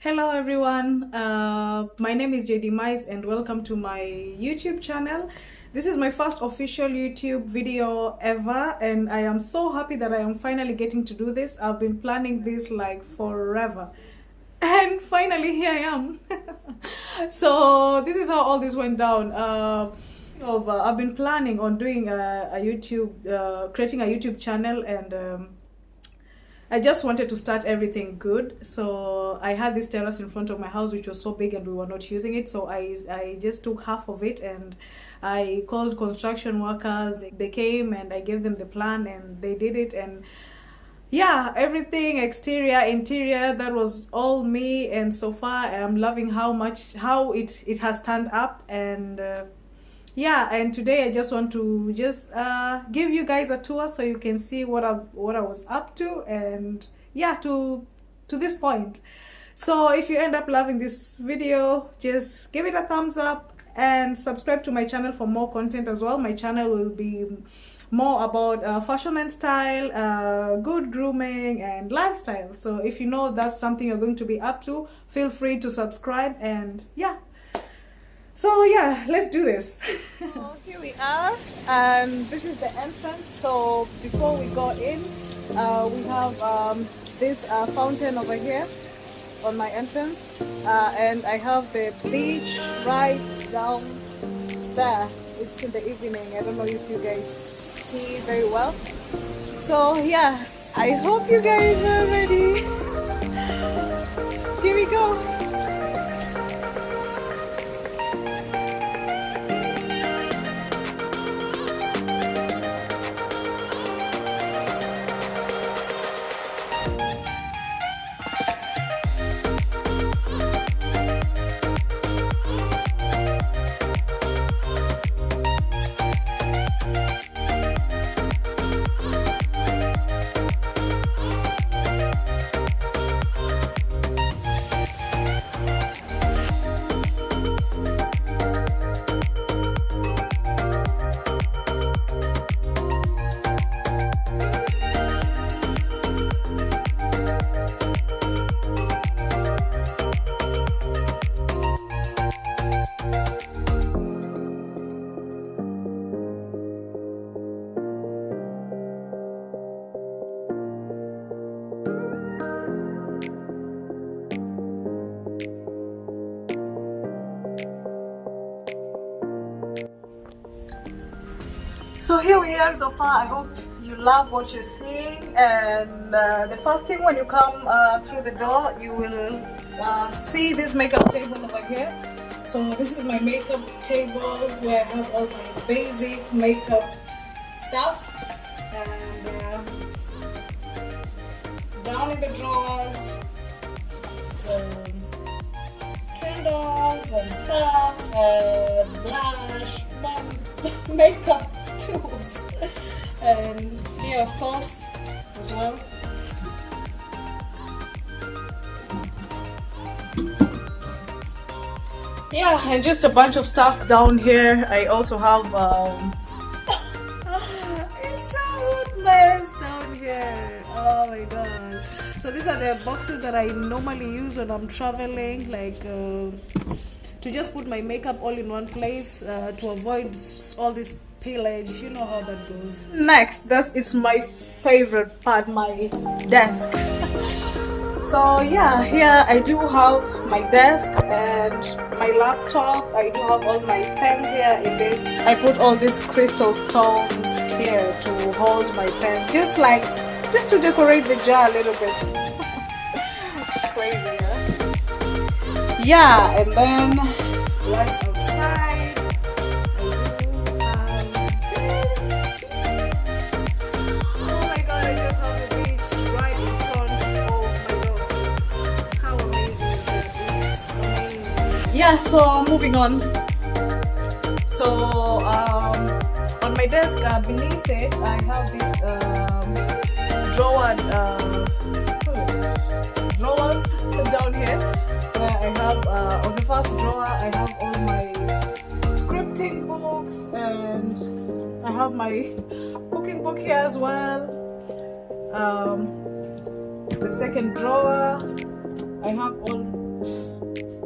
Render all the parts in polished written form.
Hello everyone, my name is JD Mice and welcome to my YouTube channel. This is my first official YouTube video ever and I am so happy that I am finally getting to do this. I've been planning this like forever and finally here I am. So this is how all this went down. I've been planning on doing creating a YouTube channel and I just wanted to start everything good. So I had this terrace in front of my house which was so big and we were not using it. So I just took half of it and I called construction workers. They came and I gave them the plan and they did it. And yeah, everything, exterior, interior, that was all me. And so far I'm loving how it has turned up. And yeah, and today I just want to give you guys a tour so you can see what I was up to, and yeah, to this point. So if you end up loving this video, just give it a thumbs up and subscribe to my channel for more content as well. My channel will be more about fashion and style, good grooming and lifestyle. So if you know that's something you're going to be up to, feel free to subscribe. And yeah, so yeah, let's do this. So here we are, and this is the entrance. So before we go in, we have this fountain over here on my entrance, and I have the beach right down there. It's in the evening. I don't know if you guys see very well. So yeah, I hope you guys are ready. Here we go. So here we are so far. I hope you love what you're seeing. And the first thing when you come through the door, you will see this makeup table over here. So this is my makeup table where I have all my basic makeup stuff. And down in the drawers, candles and stuff, and blush, makeup tools, and here of course as well. Yeah, and just a bunch of stuff down here. I also have it's a hot mess down here. Oh my god. So these are the boxes that I normally use when I'm traveling, like to just put my makeup all in one place, to avoid all this pillage. You know how that goes. Next, it's my favorite part, my desk. So yeah, here I do have my desk and my laptop. I do have all my pens here in this. I put all these crystal stones here to hold my pens, just to decorate the jar a little bit. Crazy, huh? Yeah, and then right outside, oh my god, I just have the beach right in front of my doorstep. How amazing is this? Amazing. Yeah, so moving on. So on my desk, beneath it, I have this drawers down here, where I have on the first drawer I have all my scripting books, and I have my cooking book here as well. The second drawer I have all I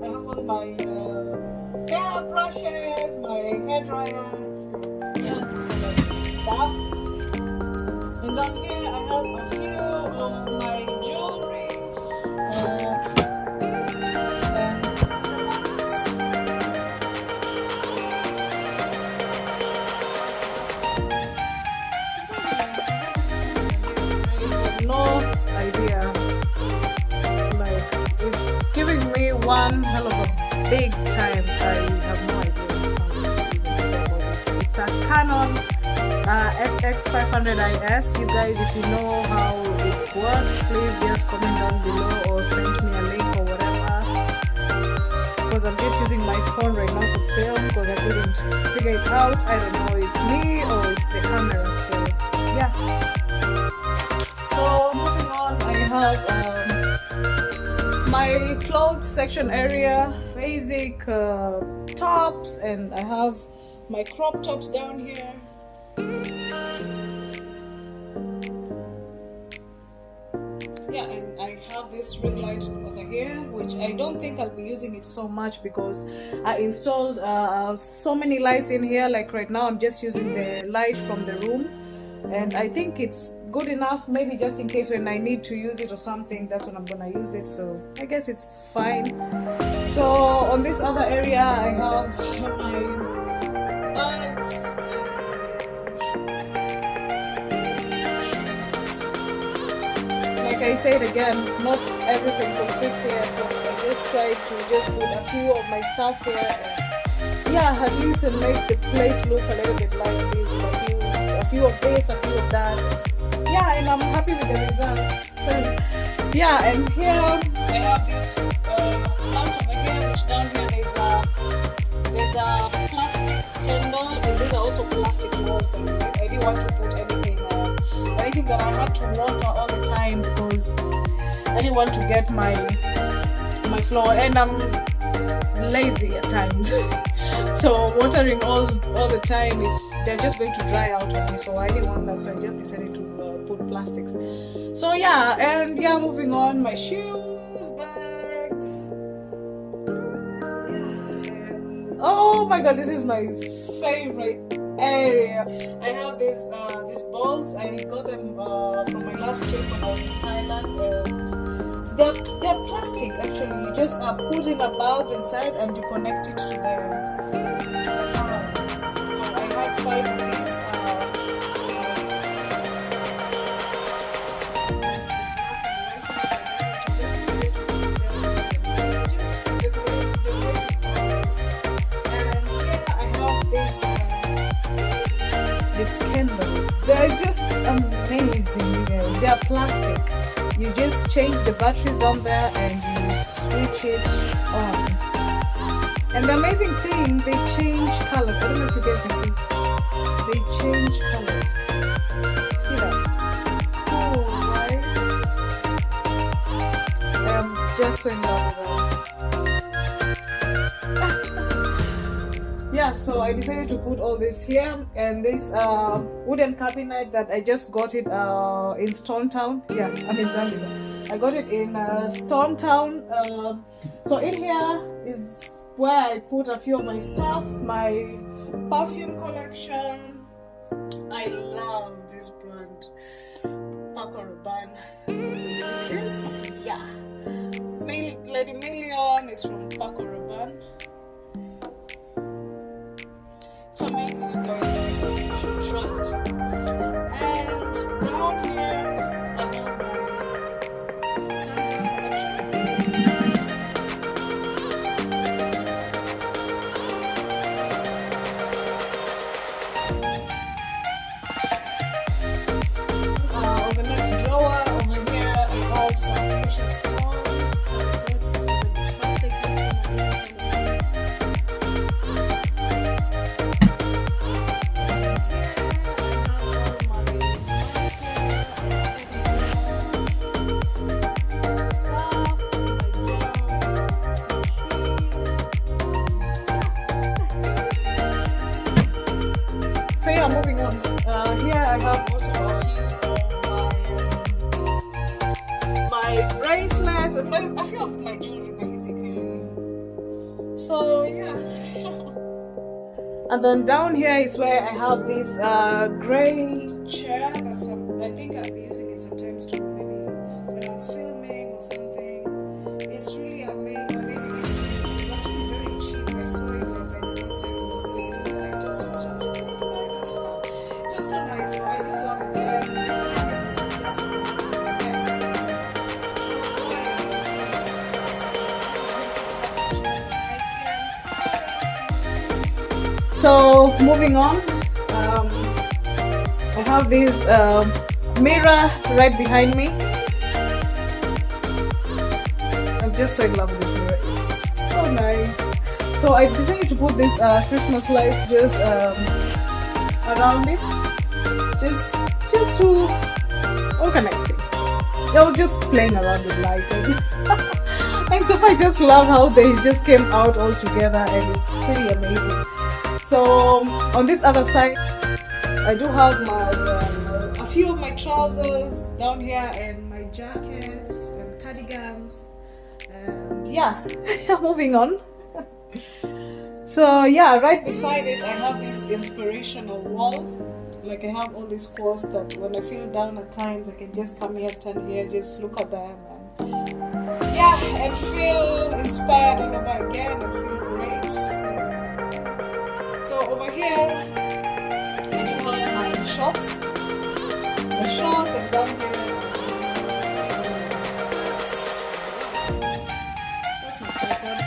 have all my hair brushes, my hair dryer, stuff. And down here I have a few of my jewelry. No idea. Like, it's giving me one hell of a big time. I have no idea. It's a Canon SX500IS. You guys, if you know how it works, please just comment down below or send me a link or whatever. Because I'm just using my phone right now to film because I couldn't figure it out. I don't know, it's me or it's the camera. So yeah. So moving on, I have my clothes section area, basic tops, and I have my crop tops down here. Yeah, and I have this ring light over here, which I don't think I'll be using it so much because I installed so many lights in here. Like right now I'm just using the light from the room, and I think it's good enough, maybe just in case when I need to use it or something, that's when I'm gonna use it, so I guess it's fine. So on this other area I have my bags, like I said again, not everything will fit here, so I just tried to just put a few of my stuff here and yeah, at least make the place look a little bit like this, a few of this, a few of that. Yeah, and I'm happy with the result. So yeah, and here I have this plant over here, which down here there's a plastic candle, and these are also plastic walls. I didn't want to put anything that I had to water all the time because I didn't want to get my floor, and I'm lazy at times. So watering all the time they're just going to dry out on me, so I didn't want that, so I just decided to put plastics. So yeah, and yeah, moving on, my shoes, bags. Yeah. Oh my god, this is my favorite area. I have these balls. I got them from my last trip when I was in Thailand. They're plastic actually. You just put in a bulb inside and you connect it to the so I had 5 of these. These candles, they're just amazing, you guys. They are plastic. You just change the batteries down there and you switch it on. And the amazing thing, they change colors. I don't know if you guys can see. They change colors. See that? Cool, right? I am just so in love with them. Yeah, so I decided to put all this here, and this wooden cabinet that I just got it in Stone Town. Yeah, I'm in Zanzibar. I got it in Stone Town. So in here is where I put a few of my stuff, my perfume collection. I love this brand, Paco Rabanne. This, yeah, Lady Million is from Paco Rabanne. It's amazing, you guys. You should try it. And down here, I have my sandals collection. On the next drawer over here, I have some precious stones. So yeah. And then down here is where I have this gray chair that's I think I'll be using it sometimes too, maybe when I'm filming or something. It's really amazing. It's actually very cheap. I saw it like I did not say it was like just so nice. I just love it. So moving on, I have this mirror right behind me. I'm just so in love with this mirror. It's so nice. So I decided to put this Christmas lights just around it, just to, what can I say? I was just playing around with lighting. And so I just love how they just came out all together, and it's pretty amazing. So on this other side, I do have my a few of my trousers down here, and my jackets and cardigans, and yeah. Moving on. So yeah, right beside it I have this inspirational wall. Like I have all these quotes that when I feel down at times I can just come here, stand here, just look at them, and yeah, and feel inspired all over again and feel great. So over here, I do have my shorts, and down here, that's my tripod.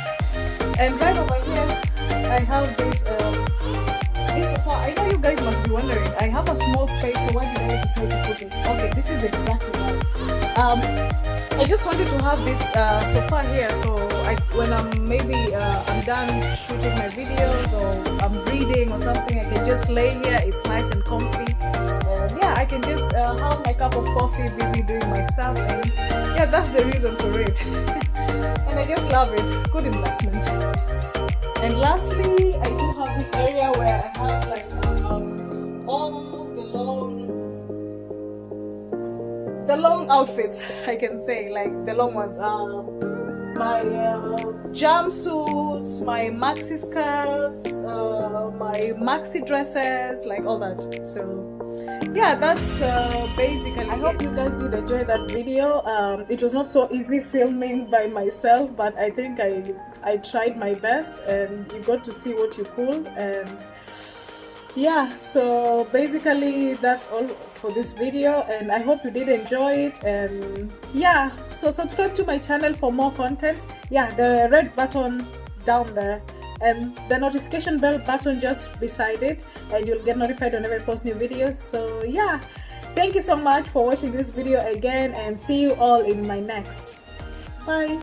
And right over here, I have this sofa. I know you guys must be wondering, I have a small space, so why did I decide to put this? Okay, this is exactly why. I just wanted to have this sofa here, so when I'm I'm done shooting my videos or I'm reading or something, I can just lay here. It's nice and comfy. Yeah, I can just have my cup of coffee, busy doing my stuff, and yeah, that's the reason for it. And I just love it. Good investment. And lastly, I do have this area where I have like all the long outfits, I can say, like the long ones. My jumpsuits, my maxi skirts, my maxi dresses, like all that. So yeah, that's basically. I hope you guys did enjoy that video. It was not so easy filming by myself, but I think I tried my best, and you got to see what you could. And yeah, so basically that's all for this video, and I hope you did enjoy it. And yeah, so subscribe to my channel for more content. Yeah, the red button down there and the notification bell button just beside it, and you'll get notified whenever I post new videos. So yeah, thank you so much for watching this video again, and see you all in my next. Bye.